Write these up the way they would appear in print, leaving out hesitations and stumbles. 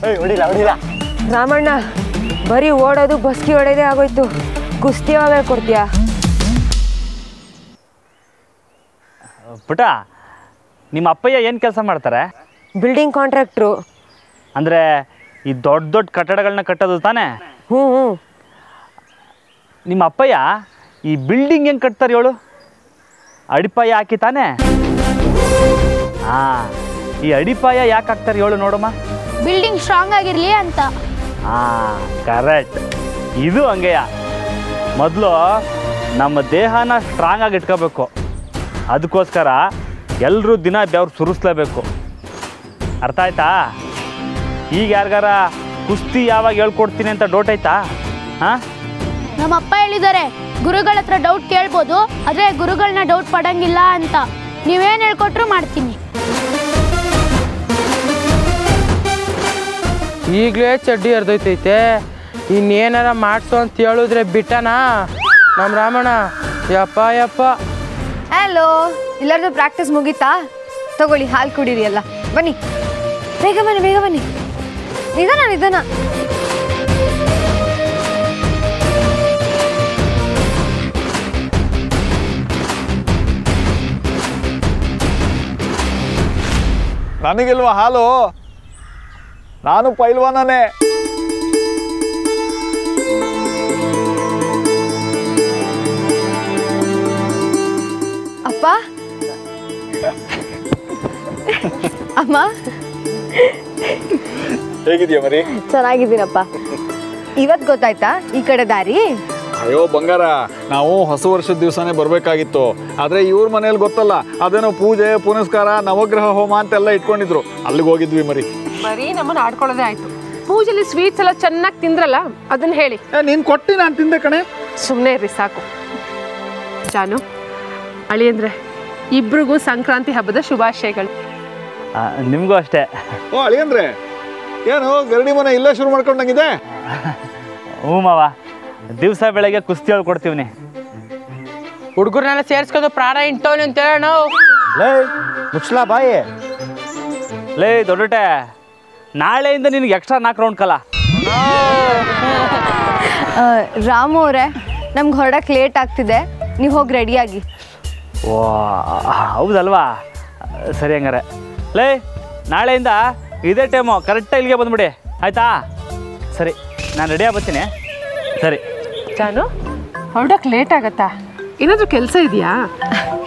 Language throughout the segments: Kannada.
ಹೊಡಿಲ್ಲ ಹೊಡಿಲ್ಲ. ರಾಮಣ್ಣ ಬರೀ ಓಡೋದು ಬಸ್ಕಿ ಹೊಡೆದೇ ಆಗೋಯ್ತು. ಕುಸ್ತಿ ಯಾವಾಗ ಕೊಡ್ತೀಯಾ? ಪುಟ, ನಿಮ್ಮ ಅಪ್ಪಯ್ಯ ಏನು ಕೆಲಸ ಮಾಡ್ತಾರೆ? Building contractor. ಅಂದರೆ ಈ ದೊಡ್ಡ ದೊಡ್ಡ ಕಟ್ಟಡಗಳನ್ನ ಕಟ್ಟೋದು ತಾನೇ? ಹ್ಞೂ. ನಿಮ್ಮ ಅಪ್ಪಯ್ಯ ಈ ಬಿಲ್ಡಿಂಗ್ ಹೆಂಗೆ ಕಟ್ತಾರೆ ಹೇಳು? ಅಡಿಪಾಯ ಹಾಕಿ ತಾನೇ? ಹಾಂ, ಈ ಅಡಿಪಾಯ ಯಾಕೆ ಹಾಕ್ತಾರೆ ಹೇಳು ನೋಡಮ್ಮ? ಬಿಲ್ಡಿಂಗ್ ಸ್ಟ್ರಾಂಗ್ ಆಗಿರಲಿ ಅಂತ. ಹಾಂ, ಕರೆಕ್ಟ್. ಇದು ಹಂಗೆಯ. ಮೊದಲು ನಮ್ಮ ದೇಹನ ಸ್ಟ್ರಾಂಗ್ ಆಗಿ ಇಟ್ಕೋಬೇಕು. ಅದಕ್ಕೋಸ್ಕರ ಎಲ್ಲರೂ ದಿನ ಬೆವ್ರು ಸುರಿಸ್ಲೇಬೇಕು. ಅರ್ಥ ಆಯ್ತಾ? ಈಗ ಯಾರಿಗಾರ ಕುಸ್ತಿ ಯಾವಾಗ ಹೇಳ್ಕೊಡ್ತೀನಿ ಅಂತ ಡೌಟ್ ಆಯ್ತಾ? ಹಾಂ, ನಮ್ಮ ಅಪ್ಪ ಹೇಳಿದ್ದಾರೆ ಗುರುಗಳ ಹತ್ರ ಡೌಟ್ ಕೇಳ್ಬೋದು, ಆದರೆ ಗುರುಗಳನ್ನ ಡೌಟ್ ಪಡಂಗಿಲ್ಲ ಅಂತ. ನೀವೇನು ಹೇಳ್ಕೊಟ್ರು ಮಾಡ್ತೀನಿ. ಈಗಲೇ ಚಡ್ಡಿ ಹರಿದೈತೈತೆ, ಇನ್ನೇನಾರ ಮಾಡಿಸು ಅಂತ ಹೇಳಿದ್ರೆ ಬಿಟ್ಟನಾ ನಮ್ಮ ರಾಮಣ್ಣ? ಯಪ್ಪ ಯಪ್ಪ. ಹಲೋ, ಎಲ್ಲರದು ಪ್ರಾಕ್ಟೀಸ್ ಮುಗೀತಾ? ತಗೊಳ್ಳಿ, ಹಾಲು ಕುಡೀರಿ ಎಲ್ಲ. ಬನ್ನಿ, ಬೇಗ ಬನ್ನಿ, ಬೇಗ ಬನ್ನಿ. ನಿಧಾನ ನಿಧಾನ. ನನಗಿಲ್ವಾ ಹಾಲು? ನಾನು ಪೈಲ್ವಾನೇ. ಅಪ್ಪ, ಅಮ್ಮ, ಹೇಗಿದೆಯಾ ಮರಿ? ಚೆನ್ನಾಗಿದ್ದೀನಪ್ಪ. ಇವತ್ತು ಗೊತ್ತಾಯ್ತಾ ಈ ಕಡೆ ದಾರಿ? ಅಯ್ಯೋ ಬಂಗಾರ, ನಾವು ಹೊಸ ವರ್ಷದ ದಿವಸನೇ ಬರಬೇಕಾಗಿತ್ತು. ಆದರೆ ಇವ್ರ ಮನೇಲಿ ಗೊತ್ತಲ್ಲ, ಅದೇನೋ ಪೂಜೆ ಪುನಸ್ಕಾರ ನವಗ್ರಹ ಹೋಮ ಅಂತೆಲ್ಲ ಇಟ್ಕೊಂಡಿದ್ರು. ಅಲ್ಲಿಗೆ ಹೋಗಿದ್ವಿ ಮರಿ. ಬರೀ ನಮ್ಮನ್ನು ಆಡ್ಕೊಳ್ಳೋದೇ ಆಯ್ತು. ಪೂಜೆಲಿ ಸ್ವೀಟ್ಸ್ ಎಲ್ಲ ಚೆನ್ನಾಗಿ ತಿಂದ್ರಲ್ಲ, ಅದನ್ನ ಹೇಳಿ. ನೀನು ಕೊಟ್ಟು ನಾನು ತಿಂದೆ ಕಣೆ. ಸುಮ್ಮನೆ ಇರ್ರಿ ಸಾಕು. ಜಾನು, ಅಳಿಯಂದ್ರೆ ಇಬ್ರಿಗೂ ಸಂಕ್ರಾಂತಿ ಹಬ್ಬದ ಶುಭಾಶಯಗಳು. ನಿಮಗೂ ಅಷ್ಟೇ. ಓ ಅಳಿಯಂದ್ರೆ, ಏನು ಗರಡಿ ಮನೆ ಇಲ್ಲೇ ಶುರು ಮಾಡ್ಕೊಂಡಂಗಿದೆ? ಹ್ಞೂ ಮಾವ, ದಿವಸ ಬೆಳಗ್ಗೆ ಕುಸ್ತಿ ಹೇಳ್ಕೊಡ್ತೀವಿ. ಹುಡುಗರನ್ನೆಲ್ಲ ಸೇರಿಸ್ಕೊಂಡು ಪ್ರಾಣ ಇಂಟೋನ್ ಅಂತ ಹೇಳೋಣ. ಲೇ ಮುಚ್ಚಲಾ ಬಾಯಿ. ಲೇ ದೊಡ್ಡಟೆ, ನಾಳೆಯಿಂದ ನಿನಗೆ ಎಕ್ಸ್ಟ್ರಾ 4 ರೌಂಡ್ ಕಲ. ರಾಮು ಅವರೇ, ನಮ್ಗೆ ಹೊರಡಕ್ಕೆ ಲೇಟ್ ಆಗ್ತಿದೆ, ನೀವು ಹೋಗಿ ರೆಡಿಯಾಗಿ. ಓ ಹೌದಲ್ವಾ? ಸರಿ ಹಂಗಾರೆ. ಲೇ, ನಾಳೆಯಿಂದ ಇದೇ ಟೈಮು ಕರೆಕ್ಟಾಗಿ ಇಲ್ಲಿಗೆ ಬಂದ್ಬಿಡಿ, ಆಯಿತಾ? ಸರಿ, ನಾನು ರೆಡಿಯಾಗಿ ಬರ್ತೀನಿ. ಸರಿ ಜಾನು, ಹೊರಡಕ್ಕೆ ಲೇಟ್ ಆಗತ್ತಾ? ಏನಾದರೂ ಕೆಲಸ ಇದೆಯಾ?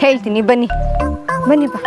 ಹೇಳ್ತೀನಿ, ಬನ್ನಿ ಬನ್ನಿ ಬಾ.